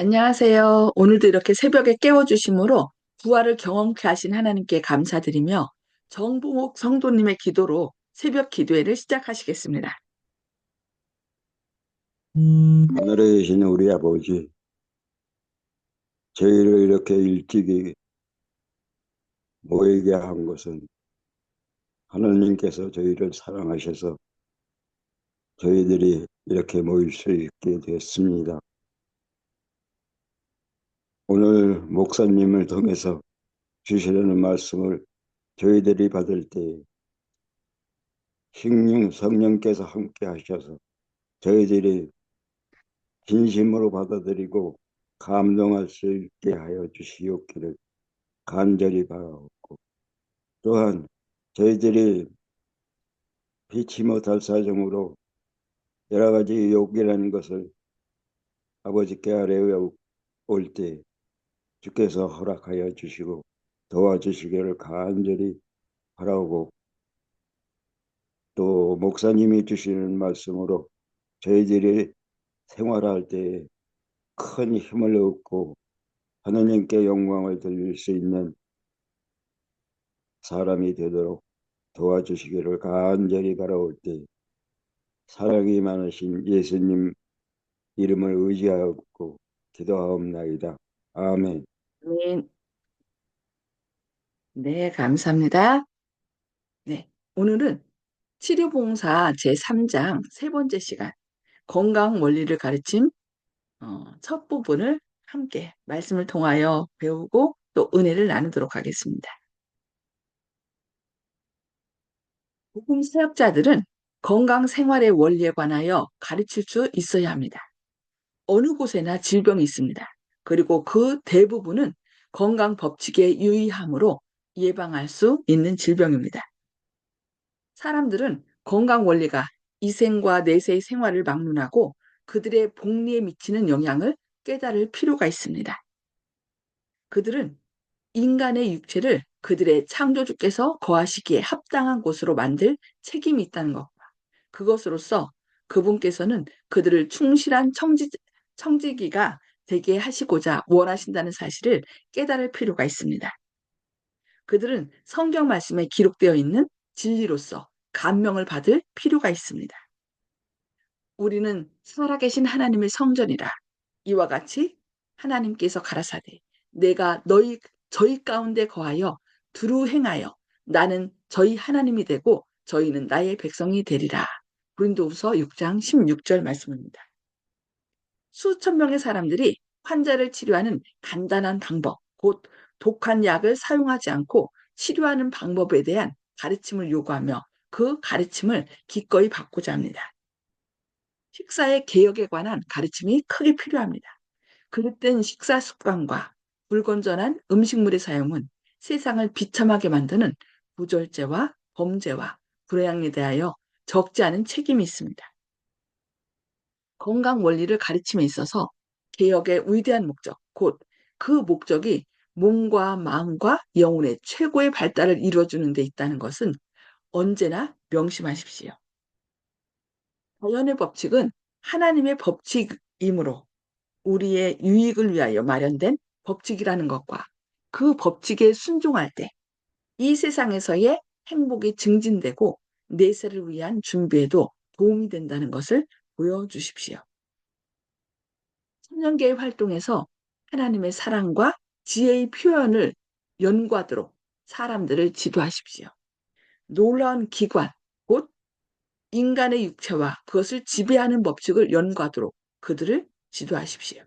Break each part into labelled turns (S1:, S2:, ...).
S1: 안녕하세요. 오늘도 이렇게 새벽에 깨워주심으로 부활을 경험케 하신 하나님께 감사드리며 정봉옥 성도님의 기도로 새벽 기도회를 시작하시겠습니다.
S2: 하늘에 계신 우리 아버지, 저희를 이렇게 일찍 모이게 한 것은 하나님께서 저희를 사랑하셔서 저희들이 이렇게 모일 수 있게 됐습니다. 오늘 목사님을 통해서 주시려는 말씀을 저희들이 받을 때 성령께서 함께 하셔서 저희들이 진심으로 받아들이고 감동할 수 있게 하여 주시옵기를 간절히 바라옵고, 또한 저희들이 피치 못할 사정으로 여러 가지 욕이라는 것을 아버지께 아뢰어 올 때 주께서 허락하여 주시고 도와주시기를 간절히 바라고, 또 목사님이 주시는 말씀으로 저희들이 생활할 때 큰 힘을 얻고 하나님께 영광을 돌릴 수 있는 사람이 되도록 도와주시기를 간절히 바라올 때 사랑이 많으신 예수님 이름을 의지하고 기도하옵나이다. 아멘.
S1: 네, 네, 감사합니다. 네, 오늘은 치료봉사 제3장 세 번째 시간 건강 원리를 가르침 첫 부분을 함께 말씀을 통하여 배우고 또 은혜를 나누도록 하겠습니다. 복음 사역자들은 건강 생활의 원리에 관하여 가르칠 수 있어야 합니다. 어느 곳에나 질병이 있습니다. 그리고 그 대부분은 건강 법칙에 유의함으로 예방할 수 있는 질병입니다. 사람들은 건강 원리가 이생과 내세의 생활을 막론하고 그들의 복리에 미치는 영향을 깨달을 필요가 있습니다. 그들은 인간의 육체를 그들의 창조주께서 거하시기에 합당한 곳으로 만들 책임이 있다는 것과 그것으로서 그분께서는 그들을 충실한 청지기가 되게 하시고자 원하신다는 사실을 깨달을 필요가 있습니다. 그들은 성경 말씀에 기록되어 있는 진리로서 감명을 받을 필요가 있습니다. 우리는 살아계신 하나님의 성전이라. 이와 같이 하나님께서 가라사대 내가 저희 가운데 거하여 두루 행하여 나는 저희 하나님이 되고 저희는 나의 백성이 되리라. 고린도후서 6장 16절 말씀입니다. 수천 명의 사람들이 환자를 치료하는 간단한 방법, 곧 독한 약을 사용하지 않고 치료하는 방법에 대한 가르침을 요구하며 그 가르침을 기꺼이 받고자 합니다. 식사의 개혁에 관한 가르침이 크게 필요합니다. 그릇된 식사 습관과 불건전한 음식물의 사용은 세상을 비참하게 만드는 부절제와 범죄와 불행에 대하여 적지 않은 책임이 있습니다. 건강 원리를 가르침에 있어서 개혁의 위대한 목적, 곧 그 목적이 몸과 마음과 영혼의 최고의 발달을 이루어주는 데 있다는 것은 언제나 명심하십시오. 자연의 법칙은 하나님의 법칙이므로 우리의 유익을 위하여 마련된 법칙이라는 것과 그 법칙에 순종할 때 이 세상에서의 행복이 증진되고 내세를 위한 준비에도 도움이 된다는 것을 보여주십시오. 청년계의 활동에서 하나님의 사랑과 지혜의 표현을 연구하도록 사람들을 지도하십시오. 놀라운 기관, 곧 인간의 육체와 그것을 지배하는 법칙을 연구하도록 그들을 지도하십시오.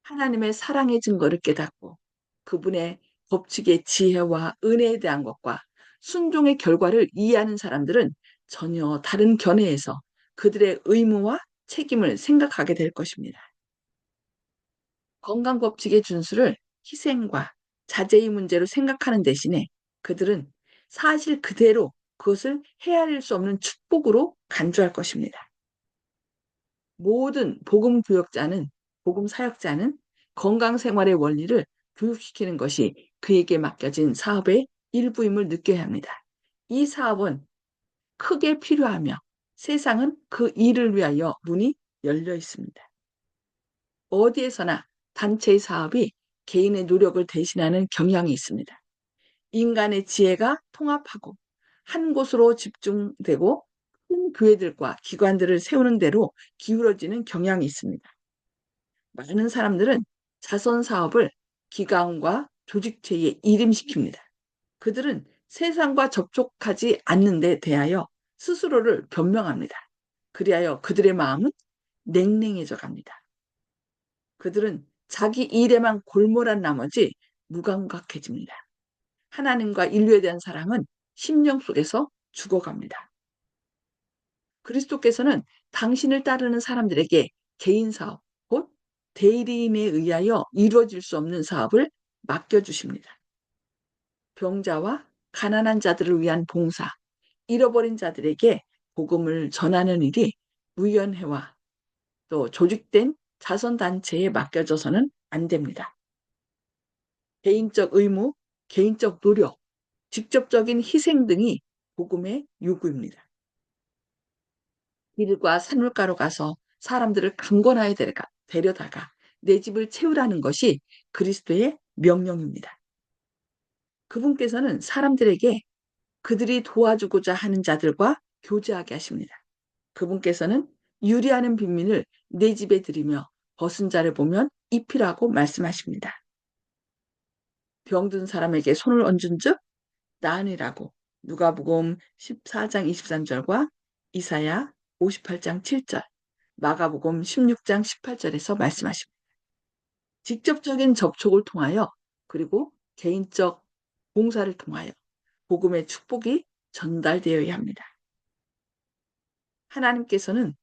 S1: 하나님의 사랑의 증거를 깨닫고 그분의 법칙의 지혜와 은혜에 대한 것과 순종의 결과를 이해하는 사람들은 전혀 다른 견해에서 그들의 의무와 책임을 생각하게 될 것입니다. 건강 법칙의 준수를 희생과 자제의 문제로 생각하는 대신에 그들은 사실 그대로 그것을 헤아릴 수 없는 축복으로 간주할 것입니다. 모든 복음 사역자는 건강 생활의 원리를 교육시키는 것이 그에게 맡겨진 사업의 일부임을 느껴야 합니다. 이 사업은 크게 필요하며 세상은 그 일을 위하여 문이 열려 있습니다. 어디에서나 단체의 사업이 개인의 노력을 대신하는 경향이 있습니다. 인간의 지혜가 통합하고 한 곳으로 집중되고 큰 교회들과 기관들을 세우는 대로 기울어지는 경향이 있습니다. 많은 사람들은 자선 사업을 기관과 조직체에 일임시킵니다. 그들은 세상과 접촉하지 않는 데 대하여 스스로를 변명합니다. 그리하여 그들의 마음은 냉랭해져 갑니다. 그들은 자기 일에만 골몰한 나머지 무감각해집니다. 하나님과 인류에 대한 사랑은 심령 속에서 죽어갑니다. 그리스도께서는 당신을 따르는 사람들에게 개인 사업, 곧 대리인에 의하여 이루어질 수 없는 사업을 맡겨주십니다. 병자와 가난한 자들을 위한 봉사, 잃어버린 자들에게 복음을 전하는 일이 위원회와 또 조직된 자선단체에 맡겨져서는 안 됩니다. 개인적 의무, 개인적 노력, 직접적인 희생 등이 복음의 요구입니다. 길과 산물가로 가서 사람들을 강권하여 데려다가 내 집을 채우라는 것이 그리스도의 명령입니다. 그분께서는 사람들에게 그들이 도와주고자 하는 자들과 교제하게 하십니다. 그분께서는 유리하는 빈민을 내 집에 들이며 벗은 자를 보면 입히라고 말씀하십니다. 병든 사람에게 손을 얹은 즉 나으니라고 누가복음 14장 23절과 이사야 58장 7절, 마가복음 16장 18절에서 말씀하십니다. 직접적인 접촉을 통하여 그리고 개인적 봉사를 통하여 복음의 축복이 전달되어야 합니다. 하나님께서는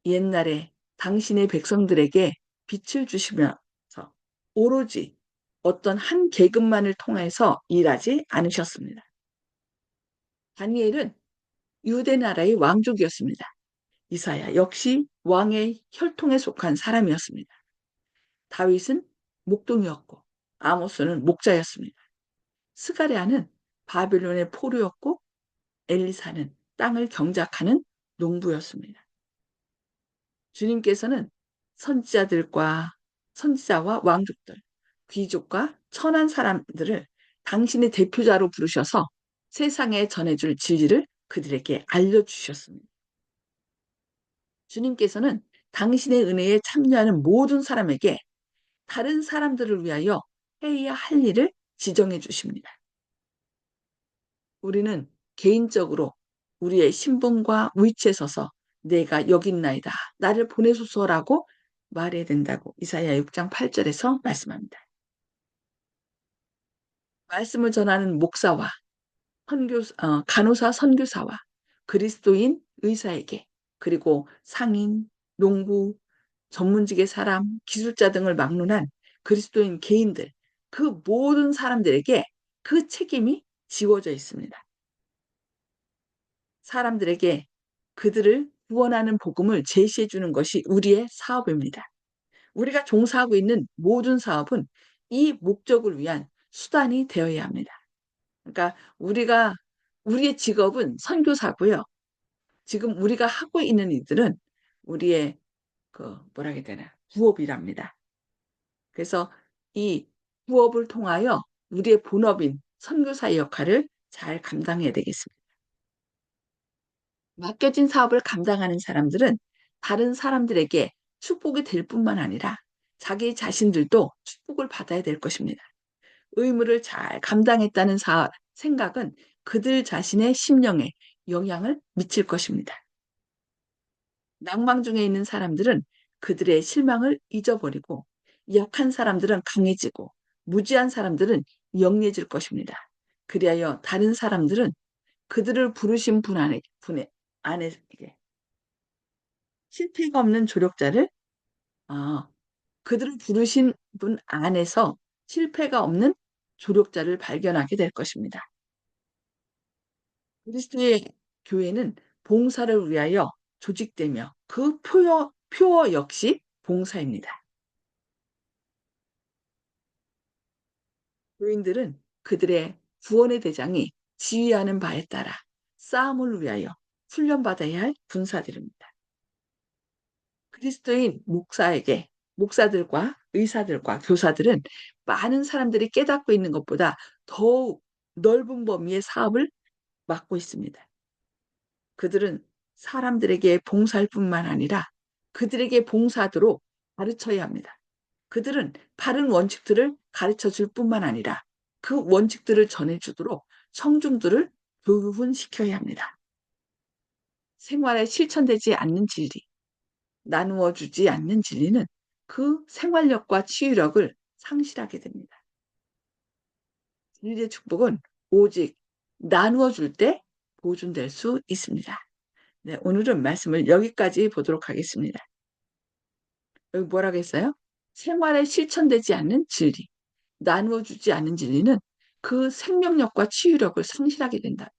S1: 옛날에 당신의 백성들에게 빛을 주시면서 오로지 어떤 한 계급만을 통해서 일하지 않으셨습니다. 다니엘은 유대 나라의 왕족이었습니다. 이사야 역시 왕의 혈통에 속한 사람이었습니다. 다윗은 목동이었고 아모스는 목자였습니다. 스가랴는 바빌론의 포로였고 엘리사는 땅을 경작하는 농부였습니다. 주님께서는 선지자와 왕족들, 귀족과 천한 사람들을 당신의 대표자로 부르셔서 세상에 전해줄 진리를 그들에게 알려주셨습니다. 주님께서는 당신의 은혜에 참여하는 모든 사람에게 다른 사람들을 위하여 해야 할 일을 지정해 주십니다. 우리는 개인적으로 우리의 신분과 위치에 서서 내가 여기 있나이다. 나를 보내소서라고 말해야 된다고 이사야 6장 8절에서 말씀합니다. 말씀을 전하는 목사와 간호사 선교사와 그리스도인 의사에게 그리고 상인, 농부, 전문직의 사람, 기술자 등을 막론한 그리스도인 개인들 그 모든 사람들에게 그 책임이 지워져 있습니다. 사람들에게 그들을 구원하는 복음을 제시해 주는 것이 우리의 사업입니다. 우리가 종사하고 있는 모든 사업은 이 목적을 위한 수단이 되어야 합니다. 그러니까 우리의 직업은 선교사고요. 지금 우리가 하고 있는 일들은 우리의 뭐라 해야 되나 부업이랍니다. 그래서 이 부업을 통하여 우리의 본업인 선교사의 역할을 잘 감당해야 되겠습니다. 맡겨진 사업을 감당하는 사람들은 다른 사람들에게 축복이 될 뿐만 아니라 자기 자신들도 축복을 받아야 될 것입니다. 의무를 잘 감당했다는 생각은 그들 자신의 심령에 영향을 미칠 것입니다. 낭망 중에 있는 사람들은 그들의 실망을 잊어버리고 약한 사람들은 강해지고 무지한 사람들은 영리해질 것입니다. 그리하여 다른 사람들은 그들을 부르신 안에 실패가 없는 조력자를 아, 그들을 부르신 분 안에서 실패가 없는 조력자를 발견하게 될 것입니다. 그리스도의 교회는 봉사를 위하여 조직되며 그 표어 역시 봉사입니다. 교인들은 그들의 구원의 대장이 지휘하는 바에 따라 싸움을 위하여 훈련받아야 할 군사들입니다. 그리스도인 목사에게 목사들과 의사들과 교사들은 많은 사람들이 깨닫고 있는 것보다 더욱 넓은 범위의 사업을 맡고 있습니다. 그들은 사람들에게 봉사할 뿐만 아니라 그들에게 봉사하도록 가르쳐야 합니다. 그들은 바른 원칙들을 가르쳐 줄 뿐만 아니라 그 원칙들을 전해주도록 청중들을 교훈시켜야 합니다. 생활에 실천되지 않는 진리, 나누어 주지 않는 진리는 그 생활력과 치유력을 상실하게 됩니다. 진리의 축복은 오직 나누어 줄 때 보존될 수 있습니다. 네, 오늘은 말씀을 여기까지 보도록 하겠습니다. 여기 뭐라고 했어요? 생활에 실천되지 않는 진리, 나누어 주지 않는 진리는 그 생명력과 치유력을 상실하게 된다.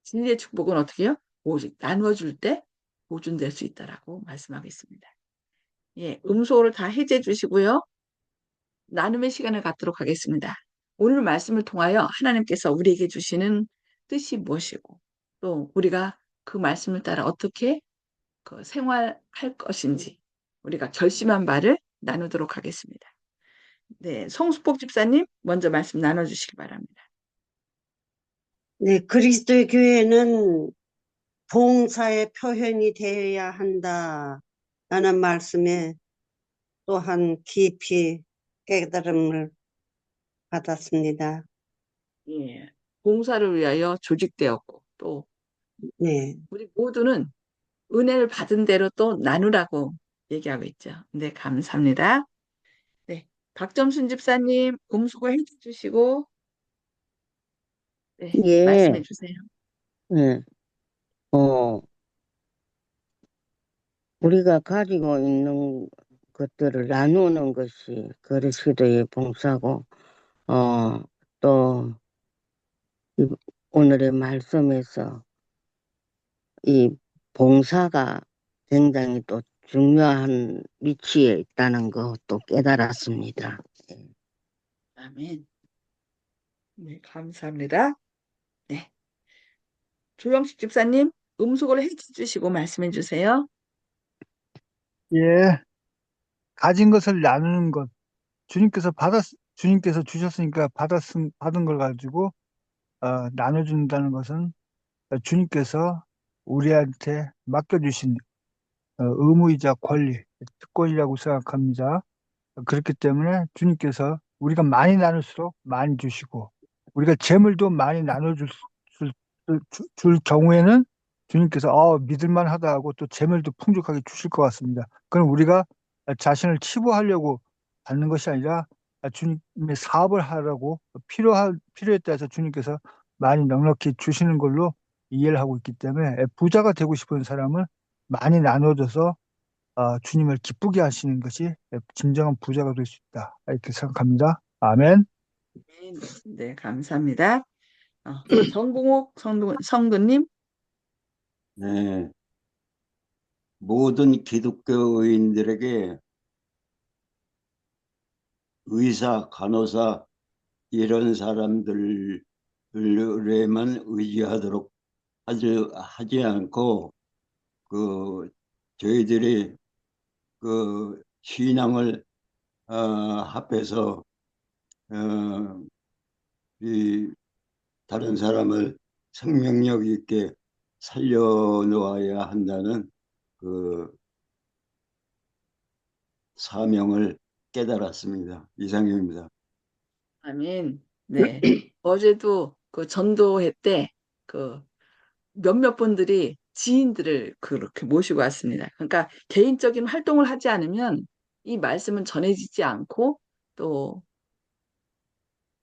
S1: 진리의 축복은 어떻게 해요? 오직 나누어 줄 때 보존될 수 있다라고 말씀하겠습니다. 예, 음소거를 다 해제해 주시고요. 나눔의 시간을 갖도록 하겠습니다. 오늘 말씀을 통하여 하나님께서 우리에게 주시는 뜻이 무엇이고 또 우리가 그 말씀을 따라 어떻게 그 생활할 것인지 우리가 결심한 바를 나누도록 하겠습니다. 네, 송수복 집사님 먼저 말씀 나눠주시기 바랍니다.
S3: 네, 그리스도의 교회는 봉사의 표현이 되어야 한다라는 말씀에 또한 깊이 깨달음을 받았습니다.
S1: 예, 봉사를 위하여 조직되었고 또
S3: 네,
S1: 우리 모두는 은혜를 받은 대로 또 나누라고 얘기하고 있죠. 네, 감사합니다. 네, 박점순 집사님 음수고 해주시고 네, 말씀해
S4: 예,
S1: 주세요.
S4: 예, 어, 우리가 가지고 있는 것들을 나누는 것이 그리스도의 봉사고, 어, 또, 이- 오늘의 말씀에서 이 봉사가 굉장히 또 중요한 위치에 있다는 것도 깨달았습니다. 예.
S1: 아멘. 네, 감사합니다. 네, 조영식 집사님 음수고를 해주시고 말씀해 주세요.
S5: 예, 가진 것을 나누는 것. 주님께서 주셨으니까 받은 걸 가지고, 나눠준다는 것은 주님께서 우리한테 맡겨주신 의무이자 권리, 특권이라고 생각합니다. 그렇기 때문에 주님께서 우리가 많이 나눌수록 많이 주시고, 우리가 재물도 많이 줄 경우에는 주님께서 믿을만 하다고 또 재물도 풍족하게 주실 것 같습니다. 그럼 우리가 자신을 치부하려고 받는 것이 아니라 주님의 사업을 하라고 필요에 따라서 주님께서 많이 넉넉히 주시는 걸로 이해를 하고 있기 때문에 부자가 되고 싶은 사람은 많이 나눠줘서 주님을 기쁘게 하시는 것이 진정한 부자가 될 수 있다. 이렇게 생각합니다. 아멘.
S1: 네, 네, 감사합니다. 정봉옥 성도님,
S2: 네, 모든 기독교인들에게 의사, 간호사 이런 사람들에만 의지하도록 하지 않고 저희들이 신앙을 합해서 어, 이 다른 사람을 생명력 있게 살려놓아야 한다는 그 사명을 깨달았습니다. 이상입니다.
S1: 아멘. 네, 어제도 그 전도회 때 그 몇몇 분들이 지인들을 그렇게 모시고 왔습니다. 그러니까 개인적인 활동을 하지 않으면 이 말씀은 전해지지 않고 또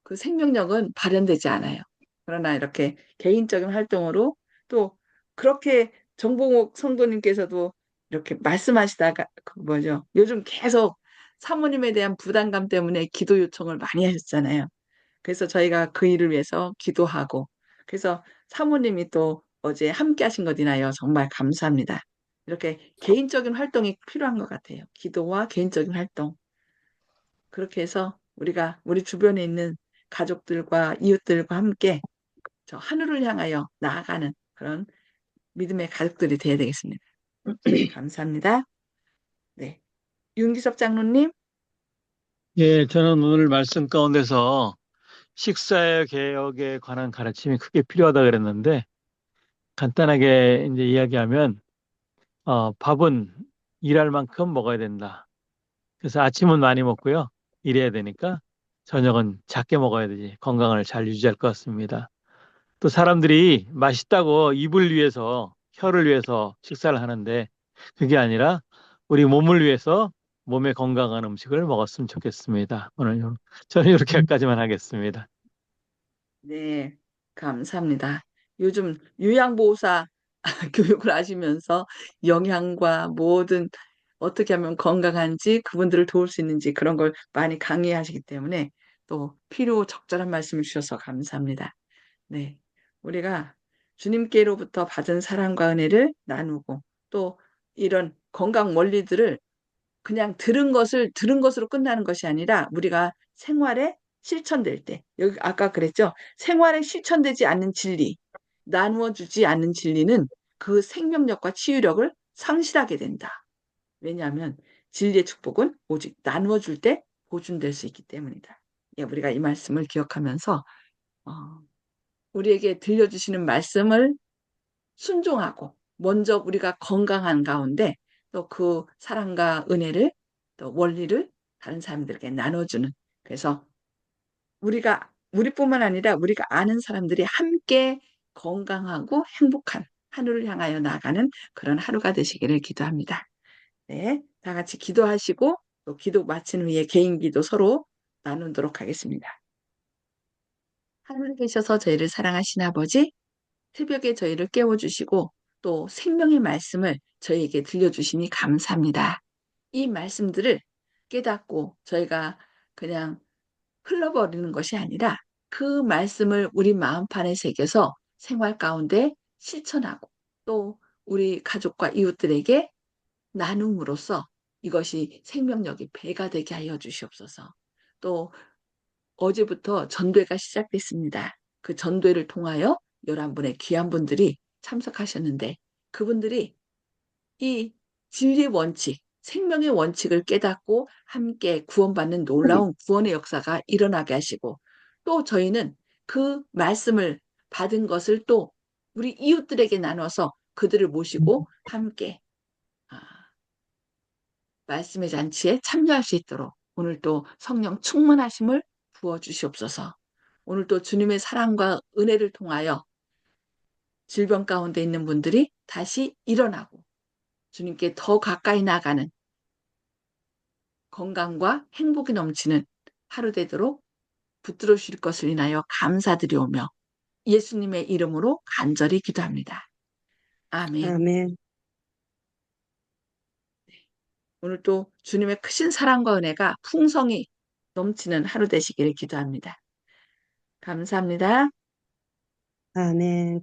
S1: 그 생명력은 발현되지 않아요. 그러나 이렇게 개인적인 활동으로 또 그렇게 정봉옥 성도님께서도 이렇게 말씀하시다가 그 뭐죠? 요즘 계속 사모님에 대한 부담감 때문에 기도 요청을 많이 하셨잖아요. 그래서 저희가 그 일을 위해서 기도하고 그래서 사모님이 또 어제 함께 하신 것 인하여 정말 감사합니다. 이렇게 개인적인 활동이 필요한 것 같아요. 기도와 개인적인 활동. 그렇게 해서 우리가 우리 주변에 있는 가족들과 이웃들과 함께 저 하늘을 향하여 나아가는 그런 믿음의 가족들이 되어야 되겠습니다. 네, 감사합니다. 네. 윤기섭 장로님?
S6: 예, 저는 오늘 말씀 가운데서 식사 개혁에 관한 가르침이 크게 필요하다 그랬는데, 간단하게 이제 이야기하면, 밥은 일할 만큼 먹어야 된다. 그래서 아침은 많이 먹고요. 일해야 되니까 저녁은 작게 먹어야 되지. 건강을 잘 유지할 것 같습니다. 또 사람들이 맛있다고 입을 위해서, 혀를 위해서 식사를 하는데, 그게 아니라 우리 몸을 위해서 몸에 건강한 음식을 먹었으면 좋겠습니다. 저는 이렇게까지만 하겠습니다.
S1: 네, 감사합니다. 요즘 요양보호사 교육을 하시면서 영양과 모든 어떻게 하면 건강한지 그분들을 도울 수 있는지 그런 걸 많이 강의하시기 때문에 또 필요 적절한 말씀을 주셔서 감사합니다. 네, 우리가 주님께로부터 받은 사랑과 은혜를 나누고 또 이런 건강 원리들을 그냥 들은 것으로 끝나는 것이 아니라 우리가 생활에 실천될 때, 여기 아까 그랬죠? 생활에 실천되지 않는 진리, 나누어 주지 않는 진리는 그 생명력과 치유력을 상실하게 된다. 왜냐하면 진리의 축복은 오직 나누어 줄 때 보존될 수 있기 때문이다. 예, 우리가 이 말씀을 기억하면서 어, 우리에게 들려주시는 말씀을 순종하고 먼저 우리가 건강한 가운데 또 그 사랑과 은혜를 또 원리를 다른 사람들에게 나눠주는 그래서 우리뿐만 아니라 우리가 아는 사람들이 함께 건강하고 행복한 하늘을 향하여 나가는 그런 하루가 되시기를 기도합니다. 네, 다 같이 기도하시고 또 기도 마친 후에 개인 기도 서로 나누도록 하겠습니다. 하늘에 계셔서 저희를 사랑하신 아버지 새벽에 저희를 깨워주시고 또 생명의 말씀을 저희에게 들려주시니 감사합니다. 이 말씀들을 깨닫고 저희가 그냥 흘러버리는 것이 아니라 그 말씀을 우리 마음판에 새겨서 생활 가운데 실천하고 또 우리 가족과 이웃들에게 나눔으로써 이것이 생명력이 배가 되게 하여 주시옵소서. 또 어제부터 전도회가 시작됐습니다. 그 전도회를 통하여 11분의 귀한 분들이 참석하셨는데 그분들이 이 진리의 원칙, 생명의 원칙을 깨닫고 함께 구원받는 놀라운 구원의 역사가 일어나게 하시고 또 저희는 그 말씀을 받은 것을 또 우리 이웃들에게 나눠서 그들을 모시고 함께 아, 말씀의 잔치에 참여할 수 있도록 오늘 또 성령 충만하심을 부어 주시옵소서. 오늘 또 주님의 사랑과 은혜를 통하여 질병 가운데 있는 분들이 다시 일어나고 주님께 더 가까이 나가는 건강과 행복이 넘치는 하루 되도록 붙들어 주실 것을 인하여 감사드리오며 예수님의 이름으로 간절히 기도합니다. 아멘.
S3: 아멘.
S1: 오늘 또 주님의 크신 사랑과 은혜가 풍성히 넘치는 하루 되시기를 기도합니다. 감사합니다.
S3: 아멘.